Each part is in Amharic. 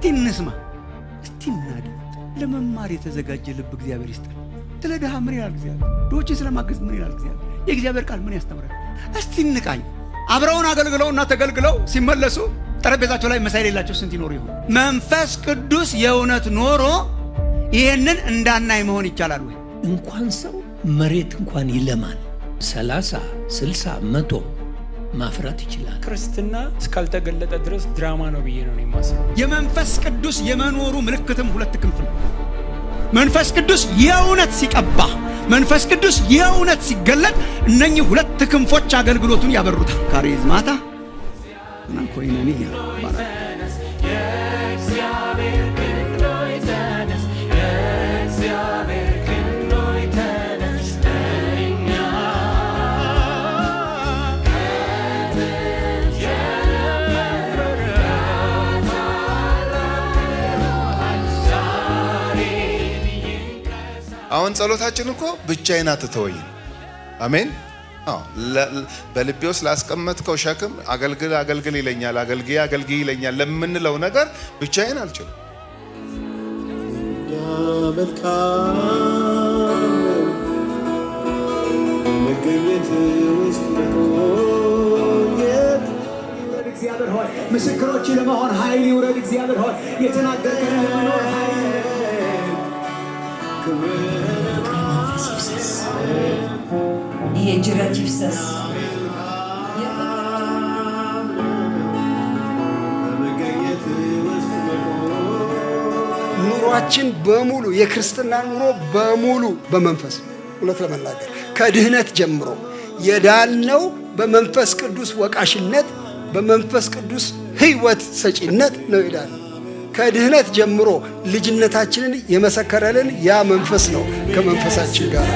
እስቲ እንስማ፣ እስቲ እናድምጥ። ለመማር የተዘጋጀ ልብ እግዚአብሔር ይስጠን። ስለ ድሃ ምን ይላል እግዚአብሔር? ድሆችን ስለማገዝ ምን ይላል እግዚአብሔር? የእግዚአብሔር ቃል ምን ያስተምራል? እስቲ እንቃኝ። አብረውን አገልግለውና ተገልግለው ሲመለሱ ጠረጴዛቸው ላይ መሳይ የሌላቸው ስንት ይኖሩ ይሆን? መንፈስ ቅዱስ የእውነት ኖሮ ይሄንን እንዳናይ መሆን ይቻላል ወይ? እንኳን ሰው መሬት እንኳን ይለማል። 30 60 100 ማፍራት ይችላል። ክርስትና እስካልተገለጠ ድረስ ድራማ ነው ብዬ ነው የማስበው። የመንፈስ ቅዱስ የመኖሩ ምልክትም ሁለት ክንፍ ነው። መንፈስ ቅዱስ የእውነት ሲቀባ፣ መንፈስ ቅዱስ የእውነት ሲገለጥ እነኚህ ሁለት ክንፎች አገልግሎቱን ያበሩታል። ካሪዝማታ እና ኮይነኒያ ባራ አሁን ጸሎታችን እኮ ብቻዬን አትተወኝ። አሜን። በልቤ ውስጥ ላስቀመጥከው ሸክም አገልግል ይለኛል፣ አገልግይ ይለኛል ለምንለው ነገር ብቻዬን አልችልም። እግዚአብሔር ሆይ ምስክሮች ለመሆን ኃይል ይውረድ። እግዚአብሔር ሆይ የተናገርከን ለመኖር ኃይል የጅረት ይፍሰስ። ኑሯችን በሙሉ የክርስትና ኑሮ በሙሉ በመንፈስ እውነት ለመናገር ከድህነት ጀምሮ የዳልነው በመንፈስ ቅዱስ ወቃሽነት፣ በመንፈስ ቅዱስ ሕይወት ሰጪነት ነው የዳልነው። ከድህነት ጀምሮ ልጅነታችንን የመሰከረልን ያ መንፈስ ነው ከመንፈሳችን ጋር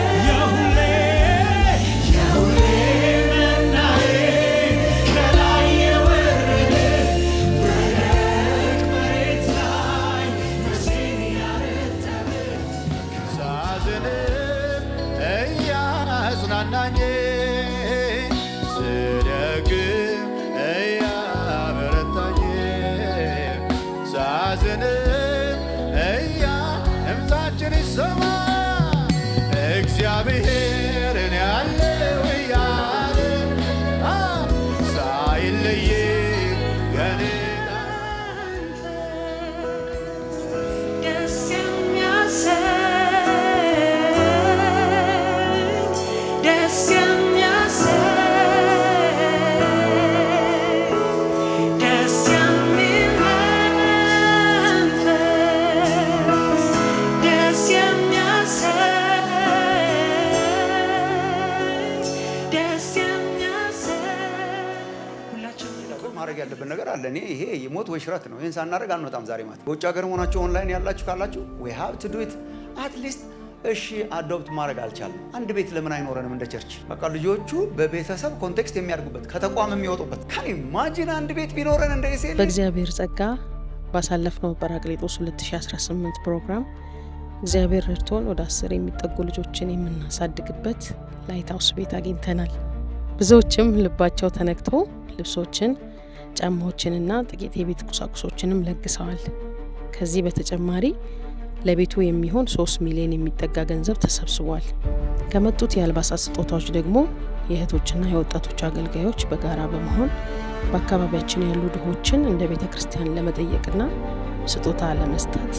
ያለብን ነገር አለ። ይሄ የሞት ወይ ሽረት ነው። ይሄን ሳናደርግ አንወጣም። ዛሬ ማለት በውጭ ሀገር ሆናችሁ ኦንላይን ያላችሁ ካላችሁ we have to do it at least። እሺ አዶፕት ማድረግ አልቻለም። አንድ ቤት ለምን አይኖረንም እንደ ቸርች? በቃ ልጆቹ በቤተሰብ ኮንቴክስት የሚያድጉበት ከተቋም የሚወጡበት ካን ኢማጂን አንድ ቤት ቢኖረን እንደ ኢሴል። በእግዚአብሔር ጸጋ ባሳለፍነው ጰራቅሊጦስ 2018 ፕሮግራም እግዚአብሔር ረድቶን ወደ 10 የሚጠጉ ልጆችን የምናሳድግበት ላይት ሃውስ ቤት አግኝተናል። ብዙዎችም ልባቸው ተነክቶ ልብሶችን፣ ጫማዎችንና ጥቂት የቤት ቁሳቁሶችንም ለግሰዋል። ከዚህ በተጨማሪ ለቤቱ የሚሆን 3 ሚሊዮን የሚጠጋ ገንዘብ ተሰብስቧል። ከመጡት የአልባሳት ስጦታዎች ደግሞ የእህቶችና የወጣቶች አገልጋዮች በጋራ በመሆን በአካባቢያችን ያሉ ድሆችን እንደ ቤተ ክርስቲያን ለመጠየቅና ስጦታ ለመስጠት